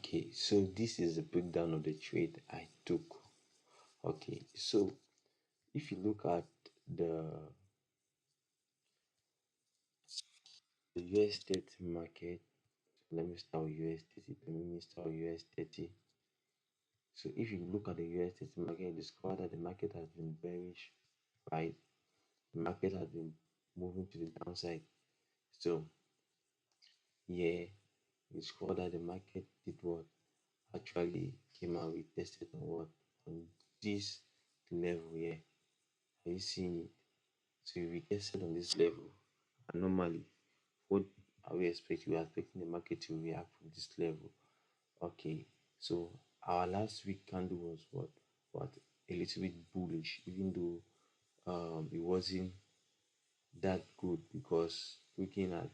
Okay, so this is a breakdown of the trade I took. Okay, so if you look at the the US 30 market, let me start with US 30. Let me start with US 30. So if you look at the US 30 market, you discover that the market has been bearish, right? The market has been moving to the downside. So yeah, you discover that the market did what? Actually came out retested on what? On this level here. Are you seeing it? So if we tested on this level, and normally, what are we expecting? We are expecting the market to react from this level. Okay, so our last week candle was what? What a little bit bullish, even though it wasn't that good because looking at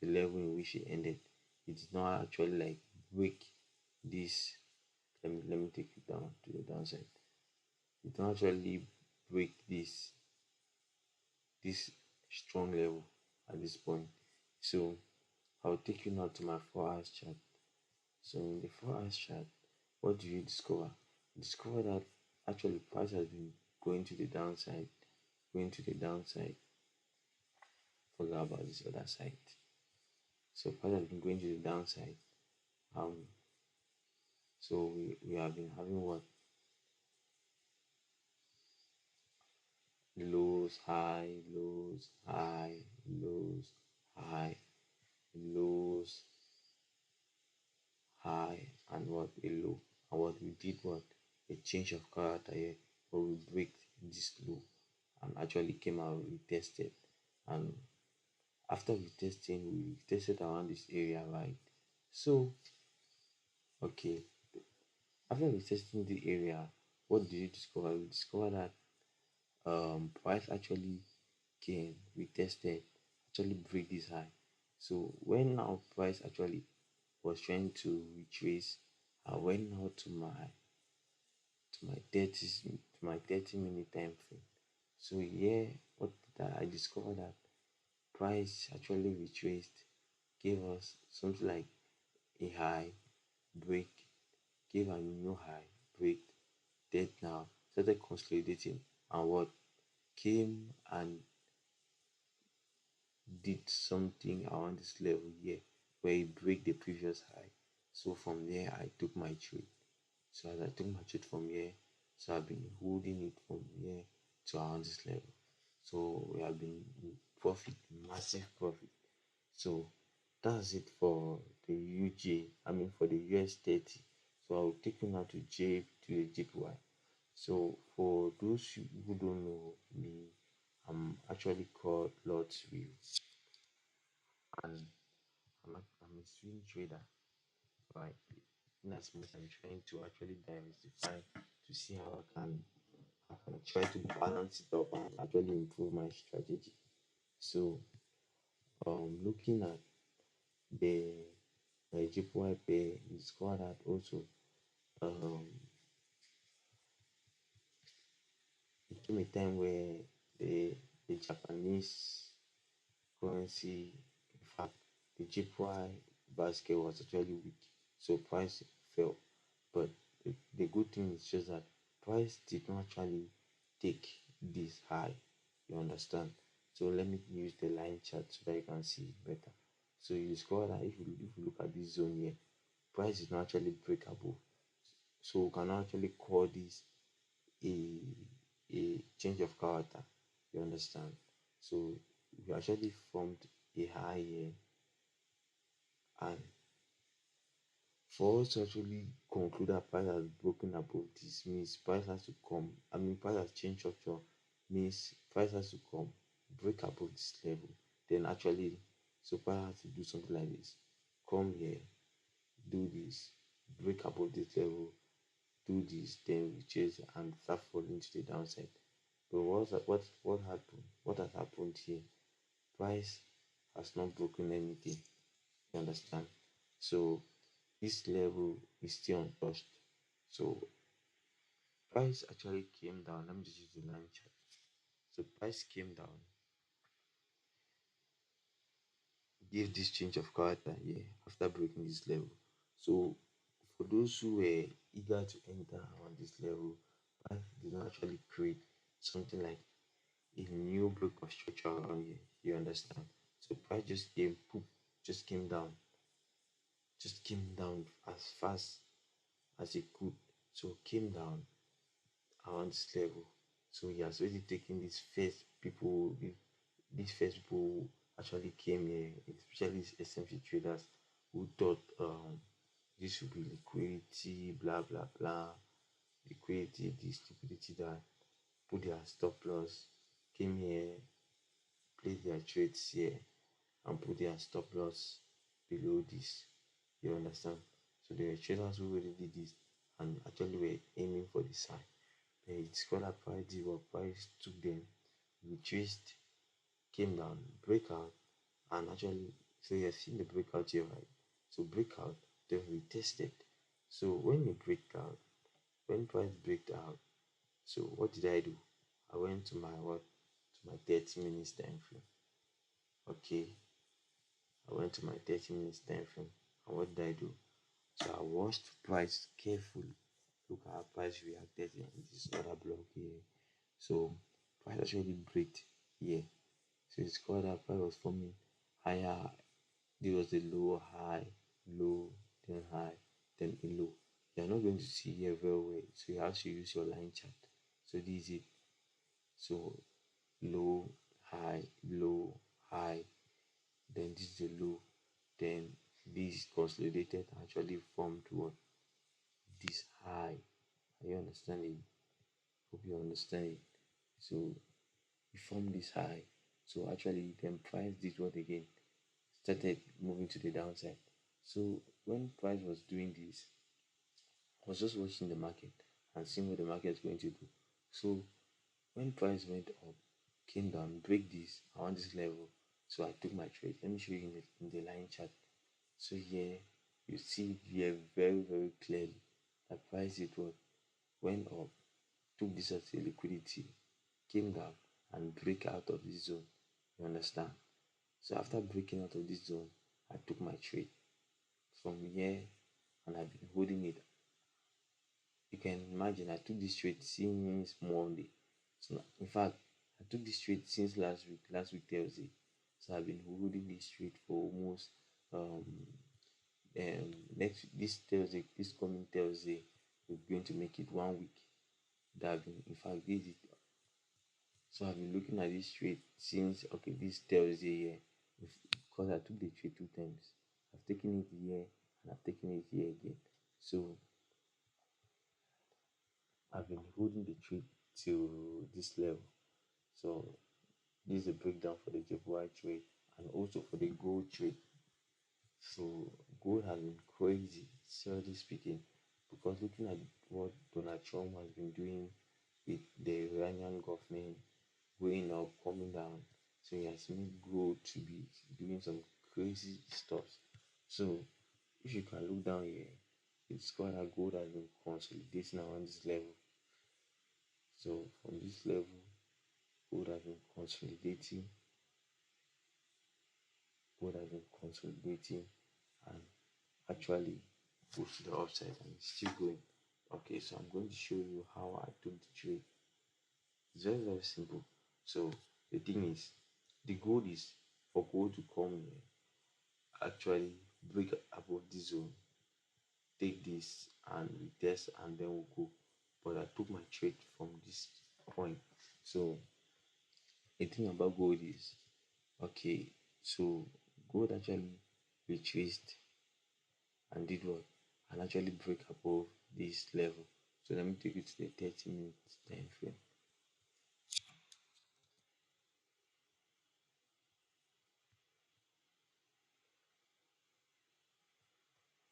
the level in which it ended, it did not actually like break this. Let me take it down to the downside. It did not actually break this strong level at this point. So I'll take you now to my 4 hours chart. So in the 4 hours chart, what do you discover? You discover that actually price has been going to the downside, going to the downside. Forget about this other side. So price has been going to the downside. Um so we have been having what? Lows, high, lows, high, lows, high, lows, high, and what? A low. And what we did, what? A change of character here, where we break this low and actually came out, we tested. And after we testing, we tested around this area, right? So okay, after we testing the area, what did you discover? We discovered that price actually came, we tested, actually break this high. So when now price actually was trying to retrace, I went now to my 30-minute time frame. So here, what did I discovered that price actually retraced, gave us something like a high break, gave a new high break, then now started consolidating, and what came and did something around this level here where it break the previous high. So from there I took my trade. So as I took my trade from here, so I've been holding it from here to around this level. So we have been in profit, massive profit. So that's it for the UJ, I mean for the US 30. So I'll take you now to the JPY. So for those who don't know me, I'm actually called Lord's Will, and I'm a swing trader. Right? In as much I'm trying to actually diversify to see how I can try to balance it up and actually improve my strategy. So looking at the JPY pair, you discover that also um it came a time where the Japanese currency, in fact, the JPY basket was actually weak, so price fell. But the good thing is just that price did not actually take this high. You understand? So let me use the line chart so that you can see better. So you discover that if you look at this zone here, price is not actually breakable. So we can actually call this a change of character. You understand? So we actually formed a high here, and for us to actually conclude that price has broken above this means price has to come. I mean price has changed structure means price has to come break above this level. Then actually so price has to do something like this. Come here, do this, break above this level, do this, then we chase and start falling to the downside. But what happened? What has happened here? Price has not broken anything. You understand? So this level is still untouched. So price actually came down. Let me just use the line chart. So price came down, gave this change of character here after breaking this level. So for those who were eager to enter on this level, price did not actually create something like a new block of structure around here. You understand? So price just came, poop, just came down as fast as it could. So came down around this level. So he has already taken these first people who actually came here, especially these SMC traders who thought this would be liquidity, blah blah blah, liquidity, this liquidity that put their stop loss, came here, played their trades here, and put their stop loss below this. You understand? So there were traders who already did this and actually were aiming for the side. But it's called a price zero, price took them, retraced, came down, breakout, and actually, so you're seeing the breakout here, right? So breakout, then retested. So when you break out, when price break out, so what did I do? I went to my what? To my 30 minutes time frame. Okay, I went to my 30 minutes time frame. And what did I do? So I watched price carefully. Look how price reacted in this other block here. So price actually break here. So it's called that price was forming higher. There was a low, high, low, then high, then a low. You're not going to see here very well. So you have to use your line chart. So this is it. So low, low, high, then this is the low, then this consolidated actually formed what? This high. Are you understanding? Hope you understand it. So we formed this high. So actually then price did what again? Started moving to the downside. So when price was doing this, I was just watching the market and seeing what the market is going to do. So when price went up, came down, break this around this level. So I took my trade. Let me show you in the line chart. So here you see here very very clearly that price it what went up, took this as a liquidity, came down and break out of this zone. You understand? So after breaking out of this zone, I took my trade from here and I've been holding it. You can imagine I took this trade since Monday. So in fact, I took this trade since last week Thursday. So I've been holding this trade for almost um next this Thursday, this coming Thursday, we're going to make it 1 week. That I've been, in fact, this is, so I've been looking at this trade since okay this Thursday here, because I took the trade two times. I've taken it here and I've taken it here again. So I've been holding the trade till this level. So this is a breakdown for the JPY trade and also for the gold trade. So gold has been crazy, seriously speaking, because looking at what Donald Trump has been doing with the Iranian government going up, coming down, so he has made gold to be doing some crazy stuff. So if you can look down here, it's called that gold has been consolidating around this level. So from this level, gold has been consolidating, gold has been consolidating, and actually goes to the upside and it's still going. Okay, so I'm going to show you how I took the trade. It's very very simple. So the thing is, the goal is for gold to come here, actually break above this zone, take this and retest, and then we'll go. But I took my trade from this point. So the thing about gold is, okay, so gold actually retraced and did what? And actually break above this level. So let me take it to the 30 minutes time frame.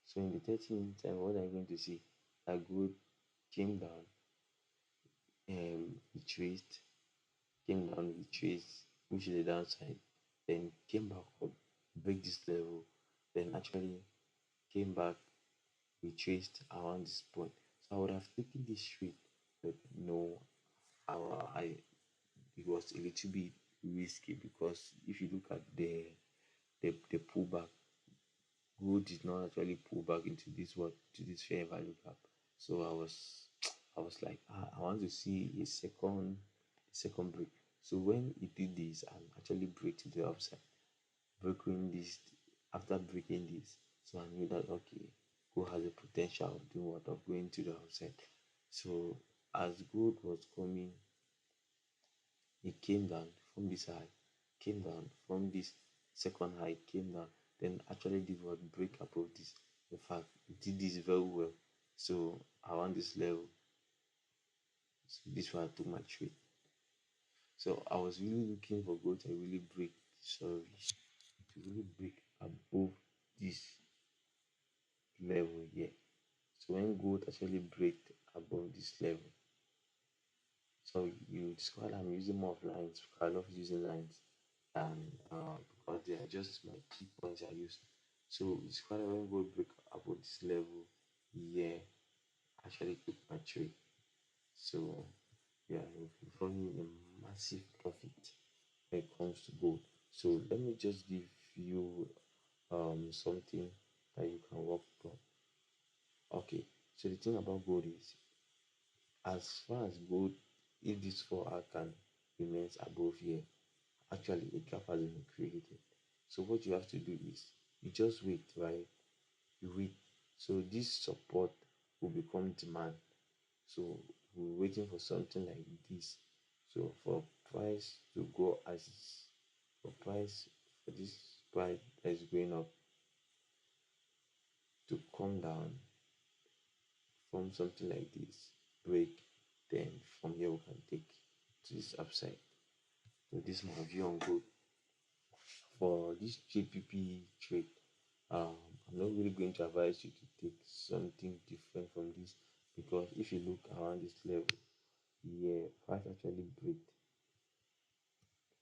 So in the 30 minutes time, what I'm going to see, that gold came down, retraced, came down, retraced, which is the downside, then came back up, break this level, then actually came back, retraced around this point. So I would have taken this straight, but no, I it was a little bit risky because if you look at the pullback, gold did not actually pull back into this what to this fair value gap. So I was like, I want to see a second break. So when it did this and actually break to the upside, breaking this after breaking this, so I knew that okay, gold has a potential of doing what of going to the upside. So as gold was coming, it came down from this high, came down from this second high, came down, then actually did what break above this. In fact, it did this very well. So around this level, so this one I took my trade. So I was really looking for gold to really break, sorry, to really break above this level here. So when gold actually break above this level, so you discover I'm using more of lines because I love using lines and because they are just my key points I use. So it's quite when gold break above this level, yeah, actually took my trade. So yeah, for me a massive profit when it comes to gold. So let me just give you something that you can work on. Okay, so the thing about gold is as far as gold, if this 4 hour can remains above here, actually a gap has been created. So what you have to do is you just wait, right? You wait. So this support will become demand. So we're waiting for something like this. So for price to go as for price for this price that is going up to come down from something like this, break, then from here we can take to this upside. So this is my view on gold. For this JPP trade, I'm not really going to advise you to take something different from this because if you look around this level, yeah, price actually break,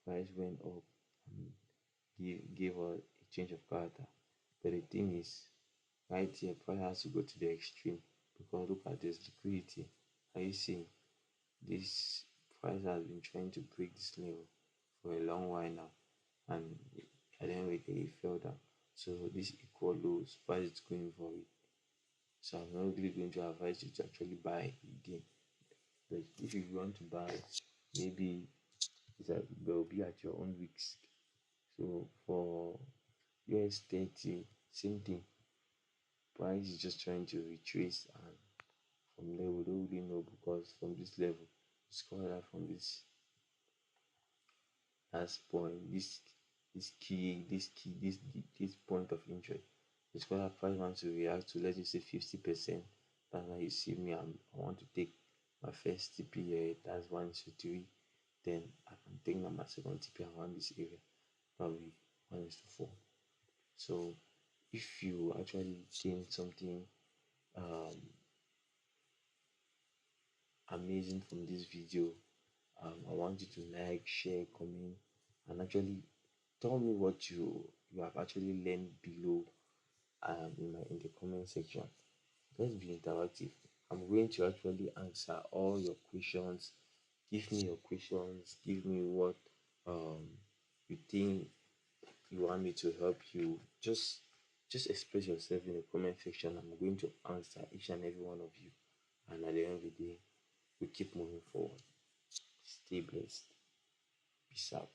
price went up and gave us a change of character. But the thing is, right here, price has to go to the extreme because look at this liquidity. Are you seeing this price has been trying to break this level for a long while now, and at the end of the day, it fell down. So this equal lows, price is going for it. So I'm not really going to advise you to actually buy again. But if you want to buy, maybe they'll be at your own risk. So for US 30, same thing. Price is just trying to retrace and from level we don't really know because from this level, it's called out from this last point, this point of interest. It's called out price wants to react to, let's just say 50%. That's why you see me. I want to take my first TP here. That's 1 to 3. Then I can take now my second TP around this area, probably 1 to 4. So if you actually gain something um, amazing from this video, I want you to like, share, comment, and actually tell me what you have actually learned below in the comment section. Let's be interactive. I'm going to actually answer all your questions. Give me your questions. Give me what um, you think you want me to help you. Just express yourself in the comment section. I'm going to answer each and every one of you. And at the end of the day, we keep moving forward. Stay blessed. Peace out.